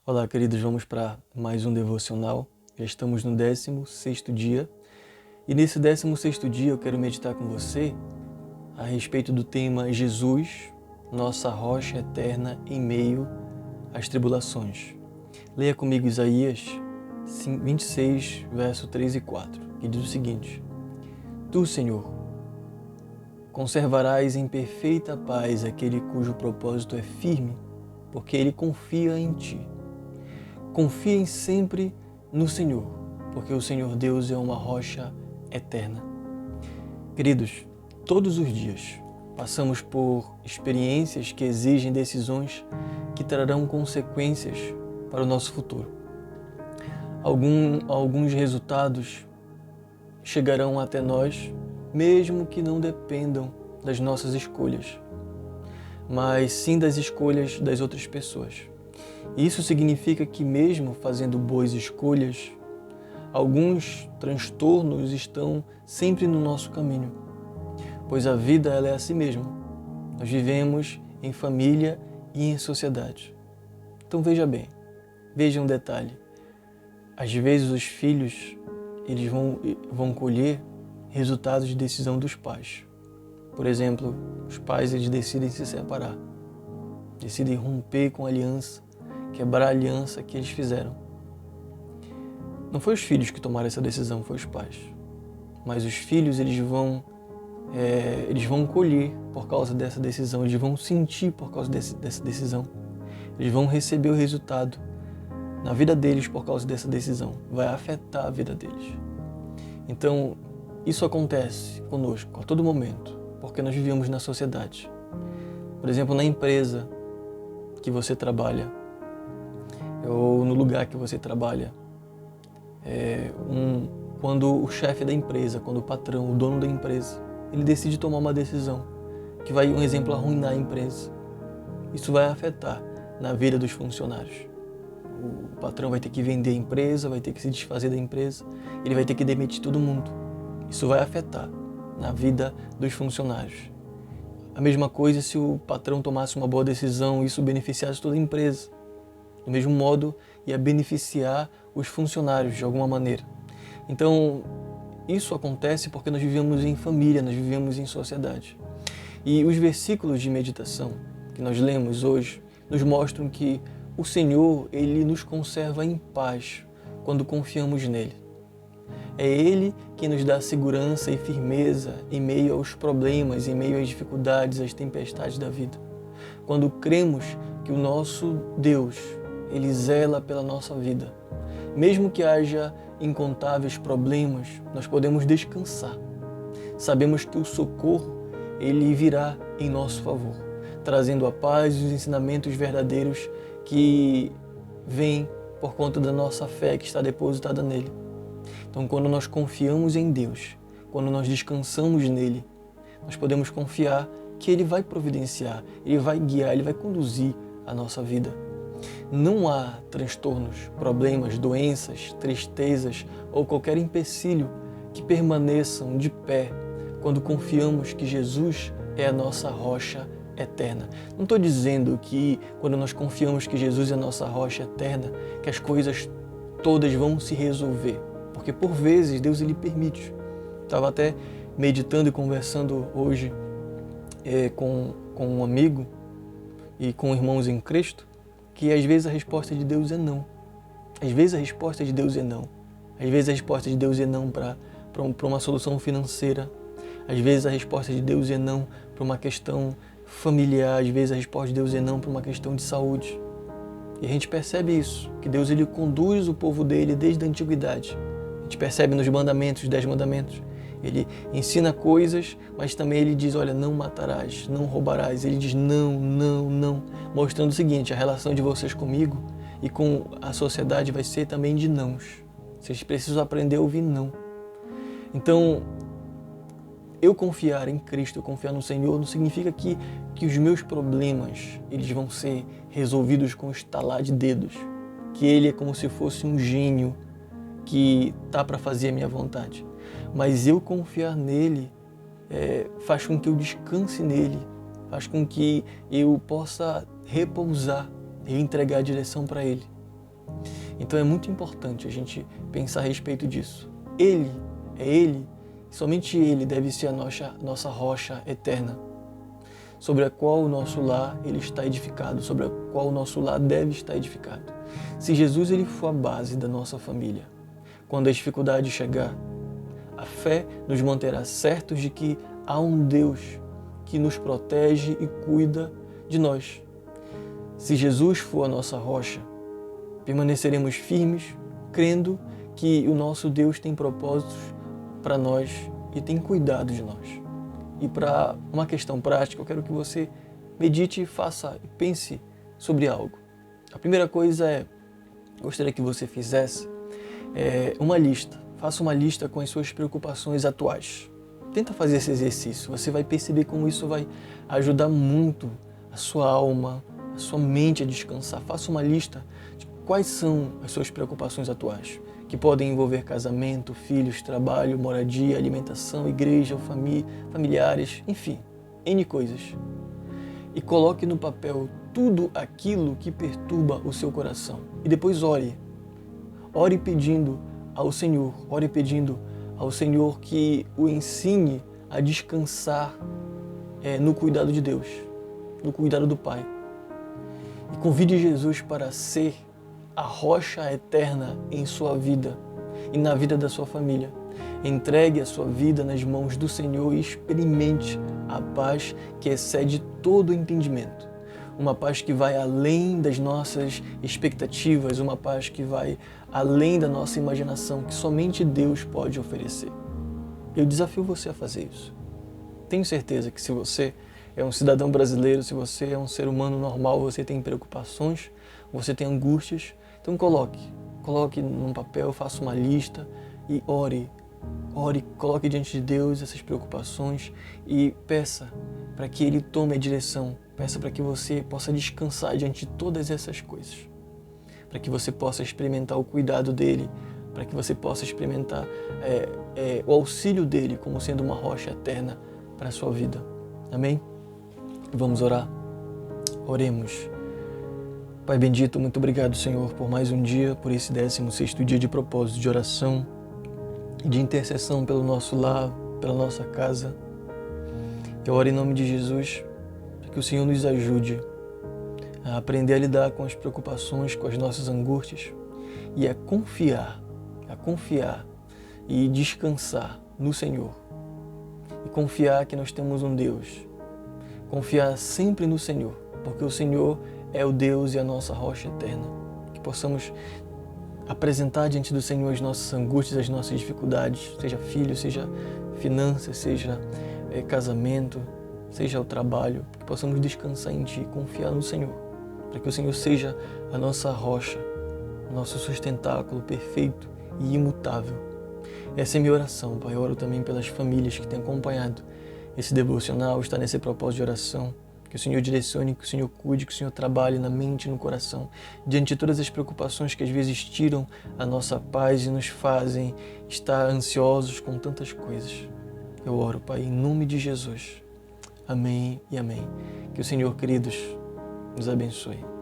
Olá, queridos, vamos para mais um devocional. Já estamos no 16º dia. E nesse 16º dia eu quero meditar com você a respeito do tema Jesus, nossa rocha eterna em meio às tribulações. Leia comigo Isaías 26, verso 3 e 4, que diz o seguinte: Tu, Senhor, conservarás em perfeita paz aquele cujo propósito é firme, porque ele confia em ti. Confiem sempre no Senhor, porque o Senhor Deus é uma rocha eterna. Queridos, todos os dias passamos por experiências que exigem decisões que trarão consequências para o nosso futuro. Alguns resultados chegarão até nós, mesmo que não dependam das nossas escolhas, mas sim das escolhas das outras pessoas. Isso significa que mesmo fazendo boas escolhas, alguns transtornos estão sempre no nosso caminho, pois a vida ela é assim mesmo. Nós vivemos em família e em sociedade. Então veja um detalhe. Às vezes os filhos eles vão colher resultados de decisão dos pais. Por exemplo, os pais eles decidem se separar, decidem romper com a aliança, quebrar a aliança que eles fizeram. Não foi os filhos que tomaram essa decisão, foi os pais. Mas os filhos eles vão colher por causa dessa decisão, eles vão sentir por causa dessa decisão. Eles vão receber o resultado na vida deles por causa dessa decisão. Vai afetar a vida deles. Então, isso acontece conosco a todo momento, porque nós vivemos na sociedade. Por exemplo, na empresa que você trabalha, ou no lugar que você trabalha, quando o chefe da empresa, quando o patrão, o dono da empresa, ele decide tomar uma decisão que vai, um exemplo, arruinar a empresa. Isso vai afetar na vida dos funcionários. O patrão vai ter que vender a empresa, vai ter que se desfazer da empresa, ele vai ter que demitir todo mundo. Isso vai afetar na vida dos funcionários. A mesma coisa se o patrão tomasse uma boa decisão e isso beneficiasse toda a empresa. Do mesmo modo, ia beneficiar os funcionários de alguma maneira. Então, isso acontece porque nós vivemos em família, nós vivemos em sociedade. E os versículos de meditação que nós lemos hoje nos mostram que o Senhor, Ele nos conserva em paz quando confiamos nele. É Ele que nos dá segurança e firmeza em meio aos problemas, em meio às dificuldades, às tempestades da vida. Quando cremos que o nosso Deus, Ele zela pela nossa vida. Mesmo que haja incontáveis problemas, nós podemos descansar. Sabemos que o socorro, Ele virá em nosso favor, trazendo a paz e os ensinamentos verdadeiros que vêm por conta da nossa fé que está depositada nele. Então, quando nós confiamos em Deus, quando nós descansamos nele, nós podemos confiar que Ele vai providenciar, Ele vai guiar, Ele vai conduzir a nossa vida. Não há transtornos, problemas, doenças, tristezas ou qualquer empecilho que permaneçam de pé quando confiamos que Jesus é a nossa rocha eterna. Não estou dizendo que quando nós confiamos que Jesus é a nossa rocha eterna, que as coisas todas vão se resolver, porque por vezes Deus ele permite. Estava até meditando e conversando hoje com um amigo e com irmãos em Cristo, que às vezes a resposta de Deus é não. Às vezes a resposta de Deus é não. Às vezes a resposta de Deus é não para uma solução financeira. Às vezes a resposta de Deus é não para uma questão familiar. Às vezes a resposta de Deus é não para uma questão de saúde. E a gente percebe isso, que Deus ele conduz o povo dele desde a antiguidade. A gente percebe nos mandamentos, os 10 mandamentos. Ele ensina coisas, mas também ele diz, olha, não matarás, não roubarás. Ele diz não, não, não, mostrando o seguinte, a relação de vocês comigo e com a sociedade vai ser também de nãos. Vocês precisam aprender a ouvir não. Então, eu confiar em Cristo, eu confiar no Senhor, não significa que os meus problemas eles vão ser resolvidos com estalar de dedos. Que Ele é como se fosse um gênio que está para fazer a minha vontade. Mas eu confiar nele faz com que eu descanse nele, faz com que eu possa repousar e entregar a direção para ele. Então é muito importante a gente pensar a respeito disso. Ele, somente Ele deve ser a nossa rocha eterna, sobre a qual o nosso lar ele está edificado, sobre a qual o nosso lar deve estar edificado. Se Jesus ele for a base da nossa família, quando a dificuldade chegar, a fé nos manterá certos de que há um Deus que nos protege e cuida de nós. Se Jesus for a nossa rocha, permaneceremos firmes, crendo que o nosso Deus tem propósitos para nós e tem cuidado de nós. E para uma questão prática, eu quero que você medite, faça e pense sobre algo. A primeira coisa gostaria que você fizesse uma lista. Faça uma lista com as suas preocupações atuais. Tenta fazer esse exercício. Você vai perceber como isso vai ajudar muito a sua alma, a sua mente a descansar. Faça uma lista de quais são as suas preocupações atuais, que podem envolver casamento, filhos, trabalho, moradia, alimentação, igreja, familiares, enfim, N coisas. E coloque no papel tudo aquilo que perturba o seu coração. E depois ore. Ore pedindo ao Senhor, que o ensine a descansar no cuidado de Deus, no cuidado do Pai. E convide Jesus para ser a rocha eterna em sua vida e na vida da sua família. Entregue a sua vida nas mãos do Senhor e experimente a paz que excede todo o entendimento. Uma paz que vai além das nossas expectativas, uma paz que vai além da nossa imaginação, que somente Deus pode oferecer. Eu desafio você a fazer isso. Tenho certeza que se você é um cidadão brasileiro, se você é um ser humano normal, você tem preocupações, você tem angústias, então coloque num papel, faça uma lista e ore, coloque diante de Deus essas preocupações e peça para que Ele tome a direção, peça para que você possa descansar diante de todas essas coisas, para que você possa experimentar o cuidado dEle, para que você possa experimentar o auxílio dEle como sendo uma rocha eterna para a sua vida. Amém? Vamos orar? Oremos. Pai bendito, muito obrigado, Senhor, por mais um dia, por esse 16º dia de propósito, de oração e de intercessão pelo nosso lar, pela nossa casa. Eu oro em nome de Jesus, para que o Senhor nos ajude a aprender a lidar com as preocupações, com as nossas angústias e a confiar e descansar no Senhor. E confiar que nós temos um Deus. Confiar sempre no Senhor, porque o Senhor é o Deus e a nossa rocha eterna. Que possamos apresentar diante do Senhor as nossas angústias, as nossas dificuldades, seja filho, seja finanças, seja casamento, seja o trabalho, que possamos descansar em Ti, confiar no Senhor, para que o Senhor seja a nossa rocha, o nosso sustentáculo perfeito e imutável. Essa é a minha oração, Pai. Eu oro também pelas famílias que têm acompanhado esse devocional, está nesse propósito de oração. Que o Senhor direcione, que o Senhor cuide, que o Senhor trabalhe na mente e no coração, diante de todas as preocupações que às vezes tiram a nossa paz e nos fazem estar ansiosos com tantas coisas. Eu oro, Pai, em nome de Jesus. Amém e amém. Que o Senhor, queridos, nos abençoe.